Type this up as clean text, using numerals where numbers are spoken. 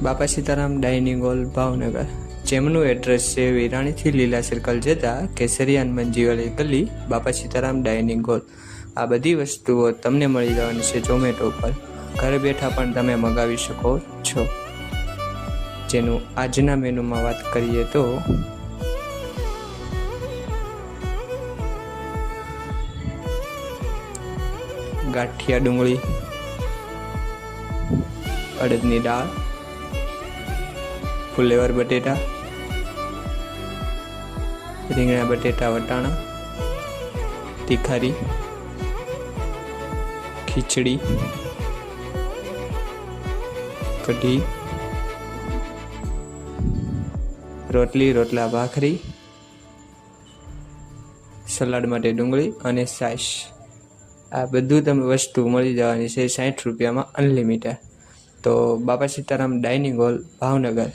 બાપા Sitaram dining hall Bhavnagar, જેમનું address છે વિરાણીથી લીલા સર્કલ જતા કેસરિયા હનુમાનજીવાળી ગલી, બાપા સીતારામ ડાઇનિંગ હોલ. આ બધી વસ્તુઓ તમને મળી જવાની છે ઝોમેટો પર. ઘરે બેઠા પણ તમે મંગાવી શકો છો. જેનું આજના મેનુમાં વાત કરીએ તો ગાંઠિયા ડુંગળી, અડદની દાળ, ફુલેવર બટેટા, રીંગણા બટેટા વટાણા, તીખારી, ખીચડી, કઢી, રોટલી, રોટલા ભાખરી, સલાડ માટે ડુંગળી અને છાશ. આ બધું તમે વસ્તુ મળી જવાની છે 60 રૂપિયામાં અનલિમિટેડ. તો બાપા સીતારામ ડાઇનિંગ હોલ ભાવનગર,